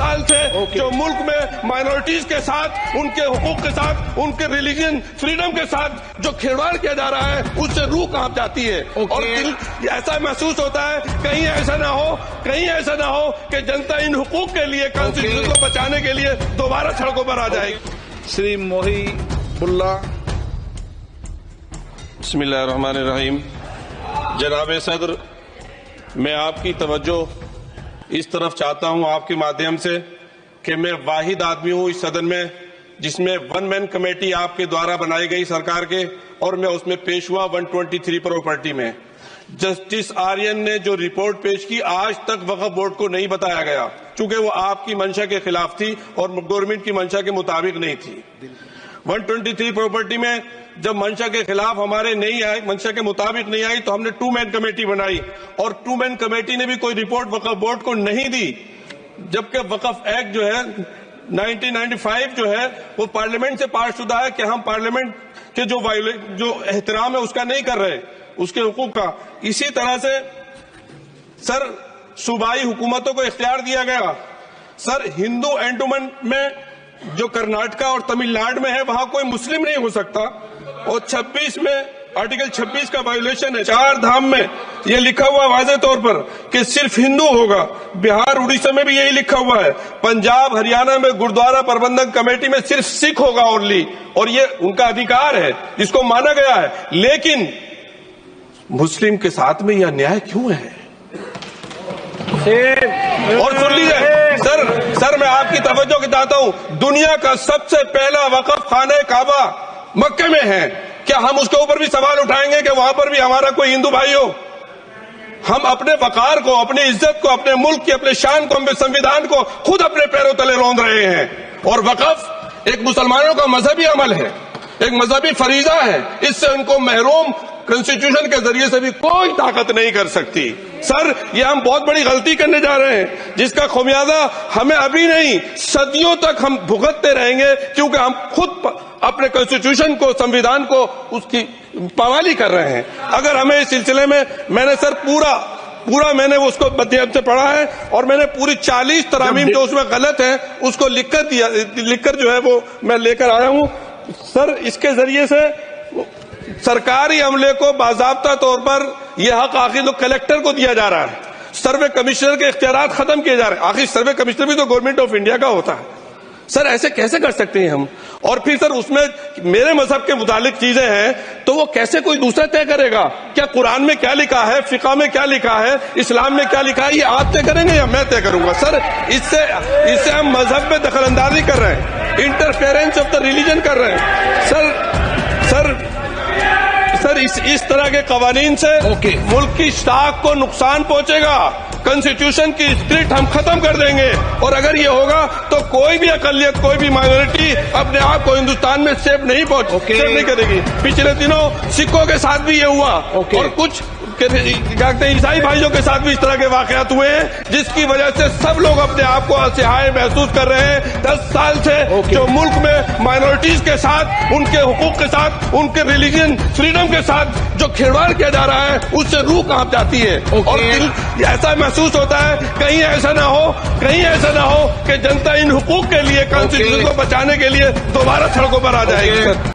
سال سے جو ملک میں مائنورٹیز کے ساتھ ان کے حقوق کے ساتھ ان کے ریلیجن فریڈم کے ساتھ جو کھلواڑ کیا جا رہا ہے اس سے روح کانپ جاتی ہے اور ایسا محسوس ہوتا ہے کہیں ایسا نہ ہو کہ جنتا ان حقوق کے لیے کانسٹیٹیوشن کو بچانے کے لیے دوبارہ سڑکوں پر آ جائے گی. شری محب اللہ. بسم اللہ الرحمن الرحیم. جناب صدر، میں آپ کی توجہ اس طرف چاہتا ہوں آپ کے مادھیم سے کہ میں واحد آدمی ہوں اس صدن میں جس میں ون مین کمیٹی آپ کے دوارا بنائی گئی سرکار کے، اور میں اس میں پیش ہوا 123 پراپرٹی میں. جسٹس آرین نے جو رپورٹ پیش کی آج تک وقف بورڈ کو نہیں بتایا گیا چونکہ وہ آپ کی منشا کے خلاف تھی اور گورنمنٹ کی منشا کے مطابق نہیں تھی. 123 پراپرٹی میں جب منشا کے خلاف ہمارے نہیں آئی، منشا کے مطابق نہیں آئی، تو ہم نے 2 مین کمیٹی بنائی اور 2 مین کمیٹی نے بھی کوئی رپورٹ وقف بورڈ کو نہیں دی، جبکہ وقف ایکٹ جو ہے 1995 جو ہے وہ پارلیمنٹ سے پاس شدہ ہے کہ ہم پارلیمنٹ کے جو احترام ہے اس کا نہیں کر رہے، اس کے حقوق کا. اسی طرح سے سر صوبائی حکومتوں کو اختیار دیا گیا. سر ہندو اینڈومنٹ میں جو کرناٹکا اور تمل ناڈو میں ہے وہاں کوئی مسلم نہیں ہو سکتا، اور 26 میں آرٹیکل 26 کا وائلیشن ہے. 4 دھام میں یہ لکھا ہوا واضح طور پر کہ صرف ہندو ہوگا. بہار اڑیسہ میں بھی یہی لکھا ہوا ہے. پنجاب ہریانہ میں گردوارا پربندھن کمیٹی میں صرف سکھ ہوگا اونلی، اور یہ ان کا ادھیکار ہے جس کو مانا گیا ہے. لیکن مسلم کے ساتھ میں یہ انیائے کیوں ہے؟ اور سن لیجیے سر میں آپ کی توجہ کے چاہتا ہوں، دنیا کا سب سے پہلا وقف خانہ کعبہ مکے میں ہے. کیا ہم اس کے اوپر بھی سوال اٹھائیں گے کہ وہاں پر بھی ہمارا کوئی ہندو بھائی ہو؟ ہم اپنے وقار کو، اپنی عزت کو، اپنے ملک کی اپنے شان کو، اپنے سنویدھان کو خود اپنے پیروں تلے روند رہے ہیں. اور وقف ایک مسلمانوں کا مذہبی عمل ہے، ایک مذہبی فریضہ ہے. اس سے ان کو محروم کنسٹیٹیوشن کے ذریعے سے بھی کوئی طاقت نہیں کر سکتی. سر یہ ہم بہت بڑی غلطی کرنے جا رہے ہیں جس کا خمیازہ ہمیں ابھی نہیں صدیوں تک ہم بھگتتے رہیں گے، کیونکہ ہم خود اپنے کنسٹیٹیوشن کو، سنویدھان کو اس کی پامالی کر رہے ہیں. اگر ہمیں اس سلسلے میں نے سر پورا میں نے اس کو بدیاب سے پڑھا ہے اور میں نے پوری 40 ترامیم جو اس میں غلط ہیں اس کو لکھ کر جو ہے وہ میں لے کر آیا ہوں. سر اس کے ذریعے سے سرکاری عملے کو باضابطہ طور پر یہ حق آخر تو کلیکٹر کو دیا جا رہا ہے، سروے کمشنر کے اختیارات ختم کیے جا رہے ہیں. آخر سروے کمشنر بھی تو گورنمنٹ آف انڈیا کا ہوتا ہے. سر ایسے کیسے کر سکتے ہیں ہم؟ اور پھر سر اس میں میرے مذہب کے متعلق چیزیں ہیں تو وہ کیسے کوئی دوسرا طے کرے گا؟ کیا قرآن میں کیا لکھا ہے، فقہ میں کیا لکھا ہے، اسلام میں کیا لکھا ہے، یہ آپ طے کریں گے یا میں طے کروں گا؟ سر اس سے ہم مذہب میں دخل اندازی کر رہے ہیں، انٹرفیئرنس آف دا ریلیجن کر رہے ہیں. سر اس طرح کے قوانین سے ملک کی ساکھ کو نقصان پہنچے گا. کنسٹیٹیوشن کی اسپرٹ ہم ختم کر دیں گے، اور اگر یہ ہوگا تو کوئی بھی اقلیت، کوئی بھی مائنورٹی اپنے آپ کو ہندوستان میں سیف نہیں کرے گی. پچھلے دنوں سکھوں کے ساتھ بھی یہ ہوا اور کچھ عیسائی بھائیوں کے ساتھ بھی اس طرح کے واقعات ہوئے ہیں جس کی وجہ سے سب لوگ اپنے آپ کو اسہائے محسوس کر رہے ہیں. 10 سال سے جو ملک میں مائنورٹیز کے ساتھ ان کے حقوق کے ساتھ ان کے ریلیجن فریڈم کے ساتھ جو کھلواڑ کیا جا رہا ہے اس سے روح کانپ جاتی ہے اور ایسا محسوس ہوتا ہے کہیں ایسا نہ ہو کہ جنتا ان حقوق کے لیے کانسٹیٹیوشن کو بچانے کے لیے دوبارہ سڑکوں پر آ جائے گی.